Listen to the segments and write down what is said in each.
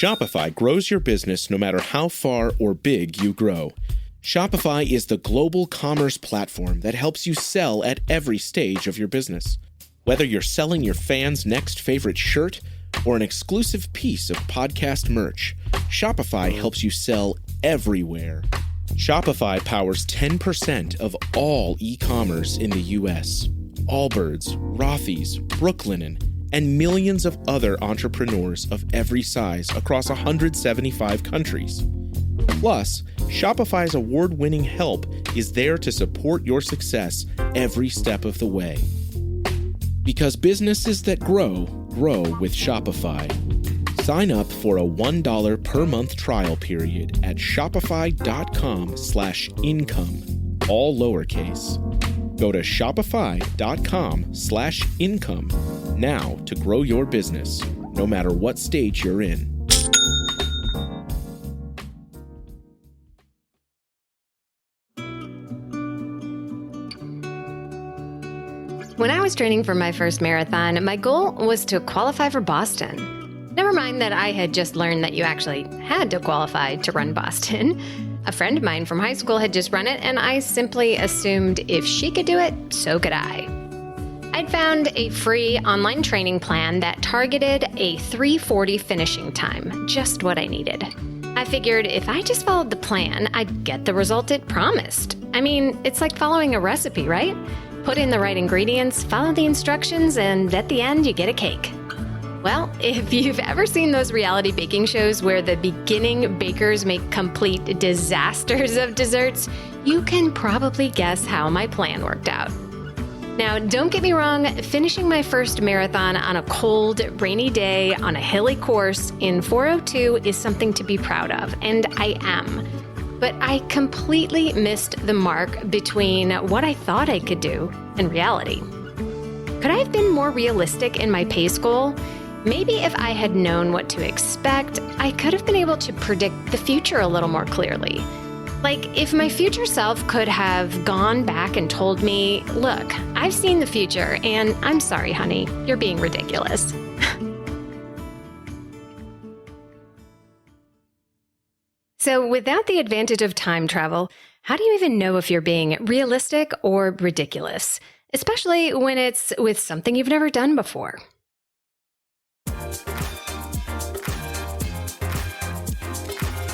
Shopify grows your business no matter how far or big you grow. Shopify is the global commerce platform that helps you sell at every stage of your business. Whether you're selling your fans' next favorite shirt or an exclusive piece of podcast merch, Shopify helps you sell everywhere. Shopify powers 10% of all e-commerce in the U.S. Allbirds, Rothy's, Brooklinen, and millions of other entrepreneurs of every size across 175 countries. Plus, Shopify's award-winning help is there to support your success every step of the way. Because businesses that grow, grow with Shopify. Sign up for a $1 per month trial period at shopify.com/income, all lowercase. Go to shopify.com/income now to grow your business, no matter what stage you're in. When I was training for my first marathon, my goal was to qualify for Boston. Never mind that I had just learned that you actually had to qualify to run Boston. A friend of mine from high school had just run it, and I simply assumed if she could do it, so could I. I'd found a free online training plan that targeted a 3:40 finishing time, just what I needed. I figured if I just followed the plan, I'd get the result it promised. I mean, it's like following a recipe, right? Put in the right ingredients, follow the instructions, and at the end, you get a cake. Well, if you've ever seen those reality baking shows where the beginning bakers make complete disasters of desserts, you can probably guess how my plan worked out. Now, don't get me wrong, finishing my first marathon on a cold, rainy day on a hilly course in 4:02 is something to be proud of, and I am. But I completely missed the mark between what I thought I could do and reality. Could I have been more realistic in my pace goal? Maybe if I had known what to expect, I could have been able to predict the future a little more clearly. Like, if my future self could have gone back and told me, look, I've seen the future, and I'm sorry, honey, you're being ridiculous. So without the advantage of time travel, how do you even know if you're being realistic or ridiculous? Especially when it's with something you've never done before.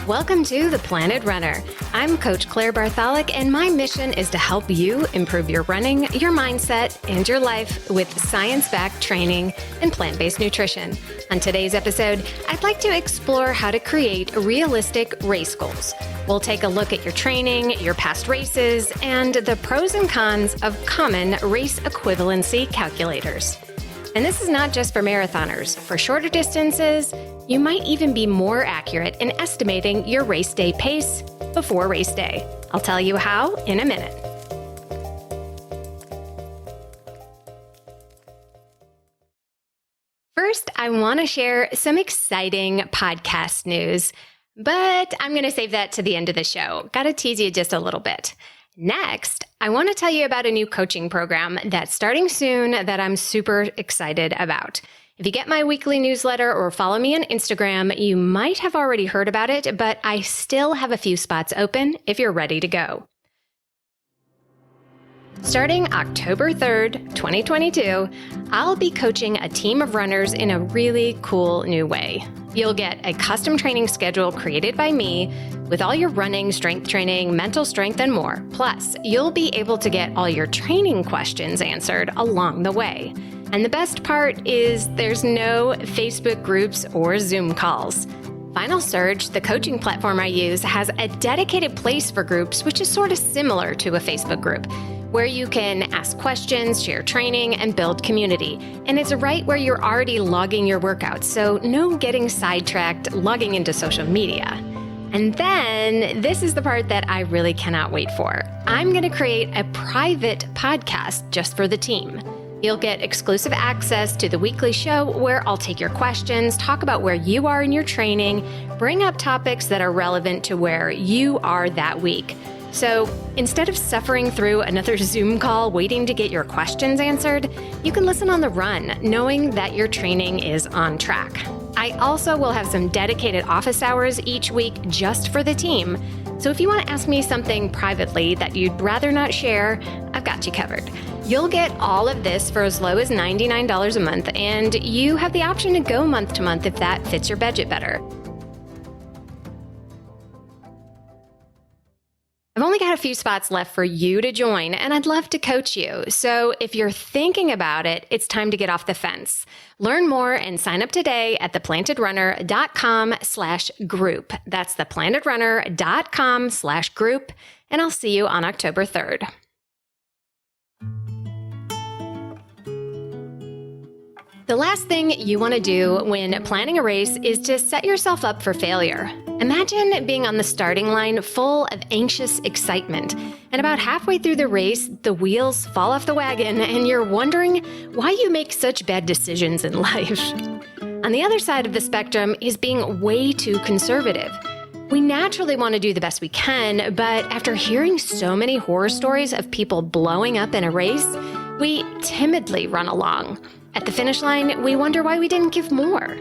Welcome to The Planet Runner. I'm Coach Claire Bartholic, and my mission is to help you improve your running, your mindset, and your life with science-backed training and plant-based nutrition. On today's episode, I'd like to explore how to create realistic race goals. We'll take a look at your training, your past races, and the pros and cons of common race equivalency calculators. And this is not just for marathoners. For shorter distances, you might even be more accurate in estimating your race day pace before race day. I'll tell you how in a minute. First, I want to share some exciting podcast news, but I'm going to save that to the end of the show. Got to tease you just a little bit. Next, I want to tell you about a new coaching program that's starting soon that I'm super excited about. If you get my weekly newsletter or follow me on Instagram, you might have already heard about it, but I still have a few spots open if you're ready to go. Starting October 3rd, 2022, I'll be coaching a team of runners in a really cool new way. You'll get a custom training schedule created by me with all your running, strength training, mental strength, and more. Plus, you'll be able to get all your training questions answered along the way. And the best part is there's no Facebook groups or Zoom calls. Final Surge, the coaching platform I use, has a dedicated place for groups, which is sort of similar to a Facebook group, where you can ask questions, share training, and build community. And it's right where you're already logging your workouts, so no getting sidetracked logging into social media. And then this is the part that I really cannot wait for. I'm going to create a private podcast just for the team. You'll get exclusive access to the weekly show where I'll take your questions, talk about where you are in your training, bring up topics that are relevant to where you are that week. So instead of suffering through another Zoom call waiting to get your questions answered, you can listen on the run, knowing that your training is on track. I also will have some dedicated office hours each week just for the team. So if you want to ask me something privately that you'd rather not share, I've got you covered. You'll get all of this for as low as $99 a month, and you have the option to go month to month if that fits your budget better. I've only got a few spots left for you to join, and I'd love to coach you. So if you're thinking about it, it's time to get off the fence. Learn more and sign up today at theplantedrunner.com/group. That's theplantedrunner.com/group, and I'll see you on October 3rd. The last thing you want to do when planning a race is to set yourself up for failure. Imagine being on the starting line full of anxious excitement, and about halfway through the race, the wheels fall off the wagon and you're wondering why you make such bad decisions in life. On the other side of the spectrum is being way too conservative. We naturally want to do the best we can, but after hearing so many horror stories of people blowing up in a race, we timidly run along. At the finish line, we wonder why we didn't give more.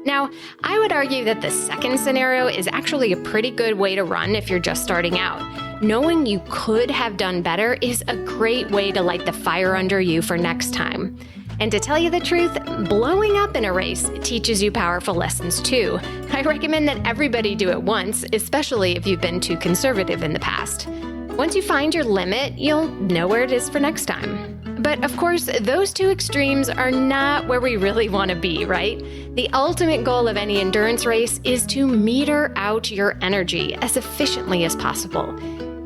Now, I would argue that the second scenario is actually a pretty good way to run if you're just starting out. Knowing you could have done better is a great way to light the fire under you for next time. And to tell you the truth, blowing up in a race teaches you powerful lessons too. I recommend that everybody do it once, especially if you've been too conservative in the past. Once you find your limit, you'll know where it is for next time. But of course, those two extremes are not where we really want to be, right? The ultimate goal of any endurance race is to meter out your energy as efficiently as possible.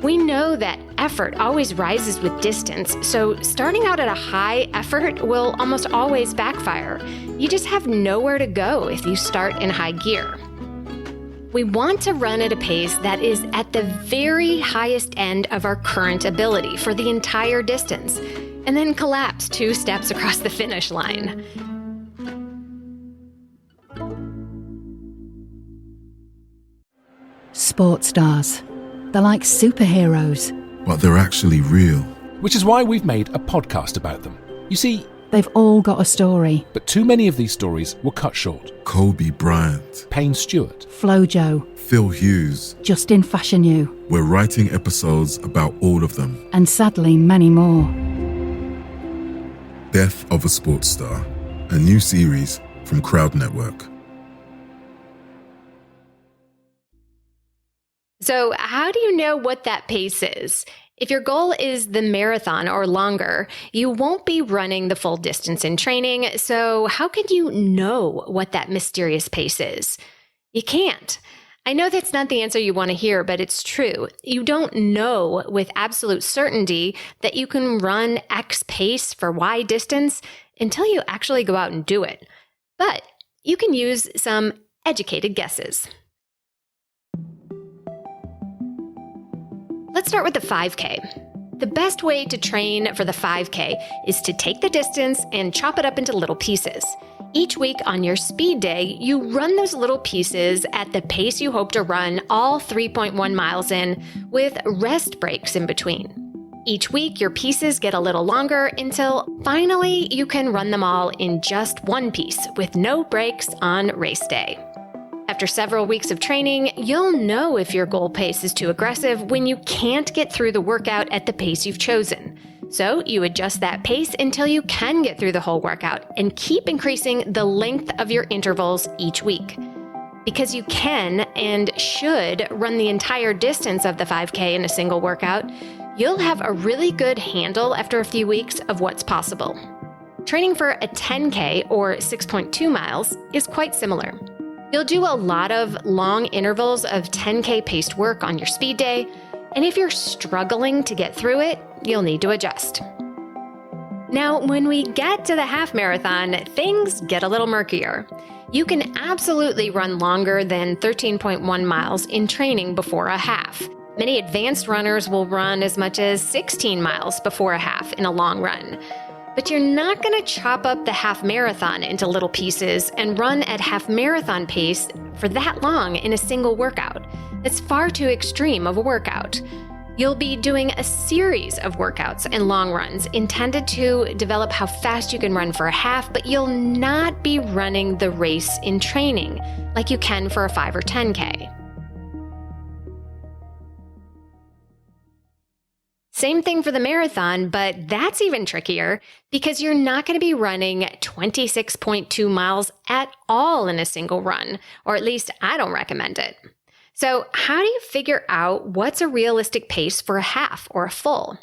We know that effort always rises with distance, so starting out at a high effort will almost always backfire. You just have nowhere to go if you start in high gear. We want to run at a pace that is at the very highest end of our current ability for the entire distance, and then collapse 2 steps across the finish line. Sports stars. They're like superheroes. But they're actually real. Which is why we've made a podcast about them. You see, They've all got a story. but too many of these stories were cut short. Kobe Bryant, Payne Stewart, Flojo, Phil Hughes. Justin Fashanu, We're writing episodes about all of them. and sadly many more. Death of a Sports Star, a new series from Crowd Network. So how do you know what that pace is? If your goal is the marathon or longer, you won't be running the full distance in training, so how can you know what that mysterious pace is? You can't. I know that's not the answer you want to hear, but it's true. You don't know with absolute certainty that you can run X pace for Y distance until you actually go out and do it. But you can use some educated guesses. Let's start with the 5K. The best way to train for the 5K is to take the distance and chop it up into little pieces. Each week on your speed day, you run those little pieces at the pace you hope to run all 3.1 miles in, with rest breaks in between. Each week, your pieces get a little longer until finally you can run them all in just one piece with no breaks on race day. After several weeks of training, you'll know if your goal pace is too aggressive when you can't get through the workout at the pace you've chosen. So you adjust that pace until you can get through the whole workout and keep increasing the length of your intervals each week. Because you can and should run the entire distance of the 5K in a single workout, you'll have a really good handle after a few weeks of what's possible. Training for a 10K or 6.2 miles is quite similar. You'll do a lot of long intervals of 10K paced work on your speed day, and if you're struggling to get through it, you'll need to adjust. Now, when we get to the half marathon, things get a little murkier. You can absolutely run longer than 13.1 miles in training before a half. Many advanced runners will run as much as 16 miles before a half in a long run. But you're not going to chop up the half marathon into little pieces and run at half marathon pace for that long in a single workout. It's far too extreme of a workout. You'll be doing a series of workouts and long runs intended to develop how fast you can run for a half, but you'll not be running the race in training like you can for a 5 or 10K. Same thing for the marathon, but that's even trickier because you're not going to be running 26.2 miles at all in a single run, or at least I don't recommend it. So how do you figure out what's a realistic pace for a half or a full?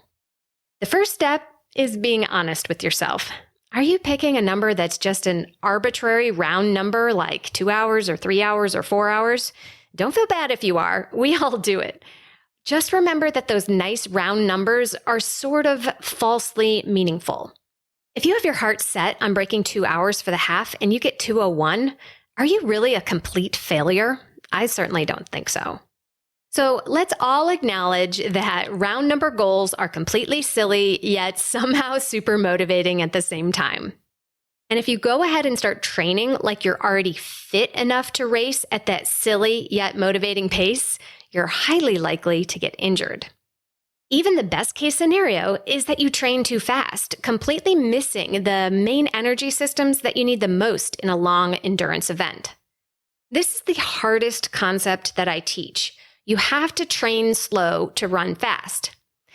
The first step is being honest with yourself. Are you picking a number that's just an arbitrary round number like 2 hours or 3 hours or 4 hours? Don't feel bad if you are. We all do it. Just remember that those nice round numbers are sort of falsely meaningful. If you have your heart set on breaking 2 hours for the half and you get 2:01, are you really a complete failure? I certainly don't think so. So let's all acknowledge that round number goals are completely silly, yet somehow super motivating at the same time. And if you go ahead and start training like you're already fit enough to race at that silly yet motivating pace, you're highly likely to get injured. Even the best case scenario is that you train too fast, completely missing the main energy systems that you need the most in a long endurance event. This is the hardest concept that I teach. You have to train slow to run fast.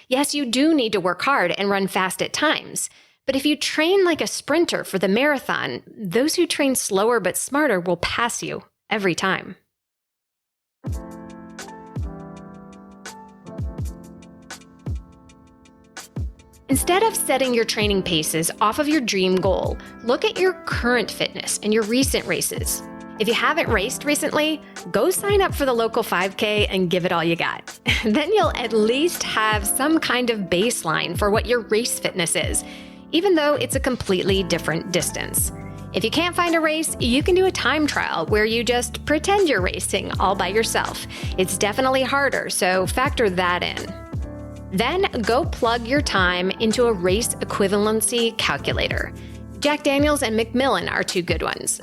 Yes, you do need to work hard and run fast at times, but if you train like a sprinter for the marathon, those who train slower but smarter will pass you every time. Instead of setting your training paces off of your dream goal, look at your current fitness and your recent races. If you haven't raced recently, go sign up for the local 5K and give it all you got. Then you'll at least have some kind of baseline for what your race fitness is, even though it's a completely different distance. If you can't find a race, you can do a time trial where you just pretend you're racing all by yourself. It's definitely harder, so factor that in. Then go plug your time into a race equivalency calculator. Jack Daniels and Macmillan are two good ones.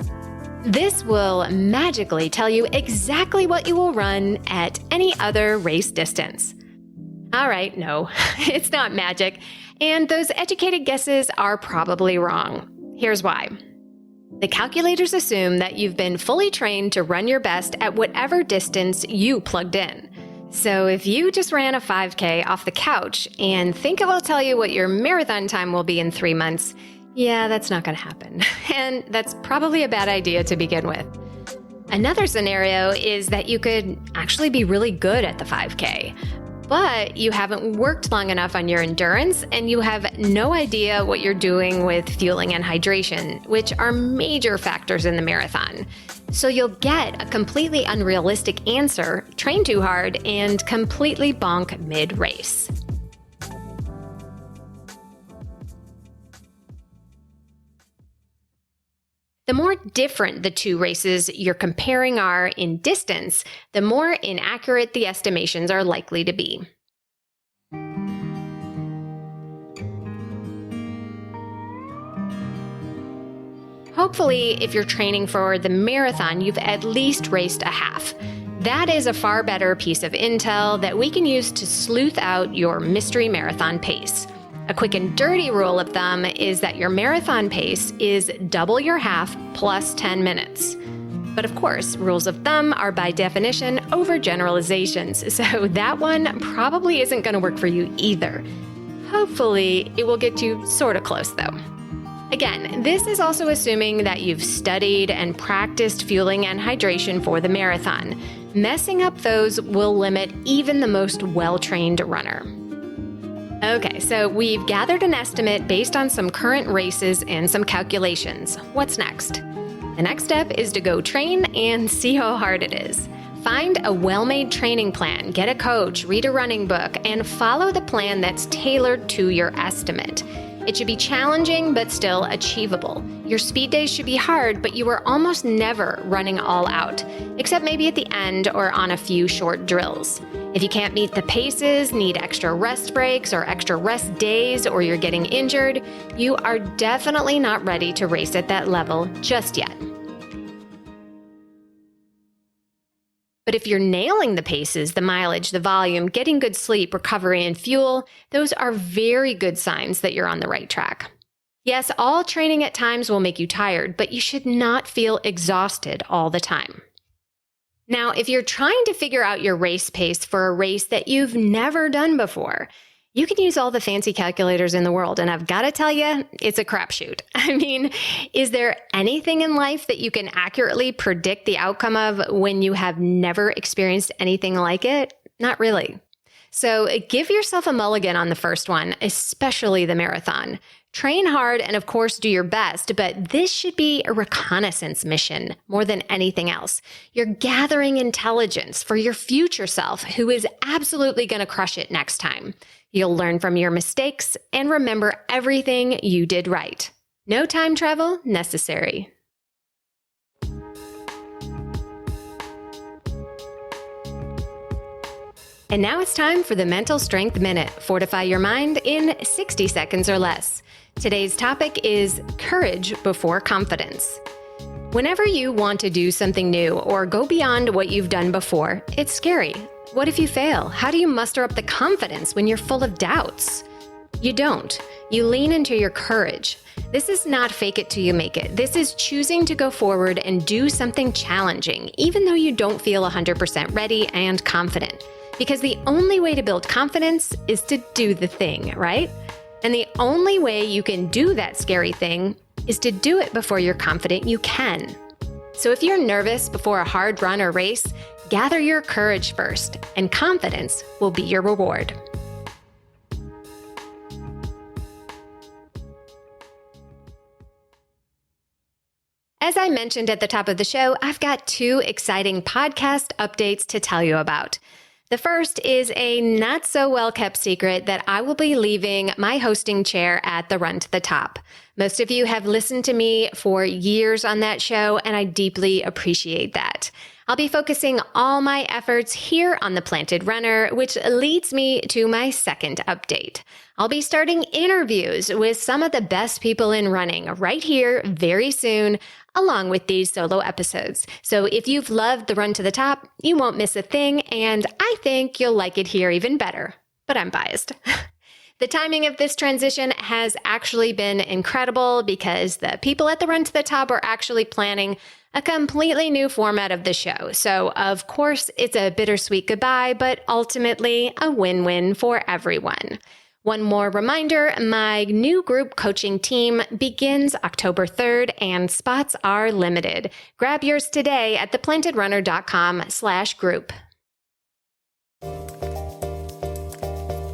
This will magically tell you exactly what you will run at any other race distance. All right, no, it's not magic, and those educated guesses are probably wrong. Here's why. The calculators assume that you've been fully trained to run your best at whatever distance you plugged in. So if you just ran a 5K off the couch and think it will tell you what your marathon time will be in 3 months, yeah, that's not going to happen. And that's probably a bad idea to begin with. Another scenario is that you could actually be really good at the 5K, but you haven't worked long enough on your endurance and you have no idea what you're doing with fueling and hydration, which are major factors in the marathon. So you'll get a completely unrealistic answer, train too hard, and completely bonk mid-race. The more different the two races you're comparing are in distance, the more inaccurate the estimations are likely to be. Hopefully, if you're training for the marathon, you've at least raced a half. That is a far better piece of intel that we can use to sleuth out your mystery marathon pace. A quick and dirty rule of thumb is that your marathon pace is double your half plus 10 minutes. But of course, rules of thumb are by definition overgeneralizations, so that one probably isn't going to work for you either. Hopefully, it will get you sort of close though. Again, this is also assuming that you've studied and practiced fueling and hydration for the marathon. Messing up those will limit even the most well-trained runner. Okay, so we've gathered an estimate based on some current races and some calculations. What's next? The next step is to go train and see how hard it is. Find a well-made training plan, get a coach, read a running book, and follow the plan that's tailored to your estimate. It should be challenging, but still achievable. Your speed days should be hard, but you are almost never running all out, except maybe at the end or on a few short drills. If you can't meet the paces, need extra rest breaks or extra rest days, or you're getting injured, you are definitely not ready to race at that level just yet. But if you're nailing the paces, the mileage, the volume, getting good sleep, recovery, and fuel, those are very good signs that you're on the right track. Yes, all training at times will make you tired, but you should not feel exhausted all the time. Now, if you're trying to figure out your race pace for a race that you've never done before, you can use all the fancy calculators in the world, and I've got to tell you, it's a crapshoot. I mean, is there anything in life that you can accurately predict the outcome of when you have never experienced anything like it? Not really. So give yourself a mulligan on the first one, especially the marathon. Train hard and, of course, do your best, but this should be a reconnaissance mission more than anything else. You're gathering intelligence for your future self who is absolutely going to crush it next time. You'll learn from your mistakes and remember everything you did right. No time travel necessary. And now it's time for the Mental Strength Minute. Fortify your mind in 60 seconds or less. Today's topic is courage before confidence. Whenever you want to do something new or go beyond what you've done before, it's scary. What if you fail? How do you muster up the confidence when you're full of doubts? You don't. You lean into your courage. This is not fake it till you make it. This is choosing to go forward and do something challenging, even though you don't feel 100% ready and confident. Because the only way to build confidence is to do the thing, right? And the only way you can do that scary thing is to do it before you're confident you can. So if you're nervous before a hard run or race, gather your courage first, and confidence will be your reward. As I mentioned at the top of the show, I've got 2 exciting podcast updates to tell you about. The first is a not so well kept secret that I will be leaving my hosting chair at the Run to the Top. Most of you have listened to me for years on that show, and I deeply appreciate that. I'll be focusing all my efforts here on The Planted Runner, which leads me to my second update. I'll be starting interviews with some of the best people in running right here very soon, along with these solo episodes. So if you've loved The Run to the Top, you won't miss a thing, and I think you'll like it here even better. But I'm biased. The timing of this transition has actually been incredible because the people at the Run to the Top are actually planning a completely new format of the show. So, of course, it's a bittersweet goodbye, but ultimately a win-win for everyone. One more reminder, my new group coaching team begins October 3rd and spots are limited. Grab yours today at theplantedrunner.com/group.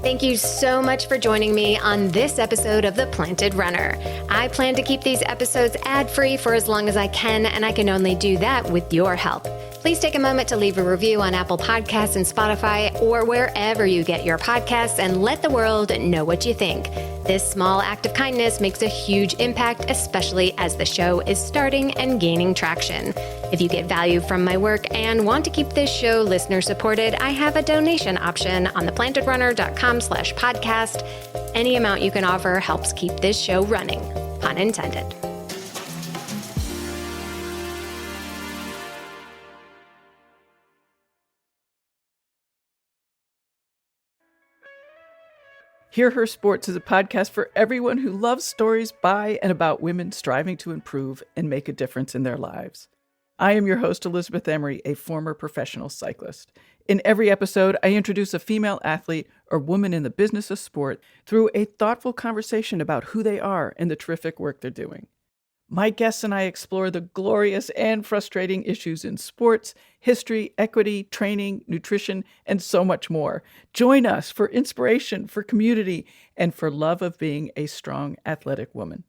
Thank you so much for joining me on this episode of The Planted Runner. I plan to keep these episodes ad-free for as long as I can, and I can only do that with your help. Please take a moment to leave a review on Apple Podcasts and Spotify or wherever you get your podcasts and let the world know what you think. This small act of kindness makes a huge impact, especially as the show is starting and gaining traction. If you get value from my work and want to keep this show listener supported, I have a donation option on theplantedrunner.com/podcast. Any amount you can offer helps keep this show running. Pun intended. Hear Her Sports is a podcast for everyone who loves stories by and about women striving to improve and make a difference in their lives. I am your host, Elizabeth Emery, a former professional cyclist. In every episode, I introduce a female athlete or woman in the business of sport through a thoughtful conversation about who they are and the terrific work they're doing. My guests and I explore the glorious and frustrating issues in sports, history, equity, training, nutrition, and so much more. Join us for inspiration, for community, and for love of being a strong, athletic woman.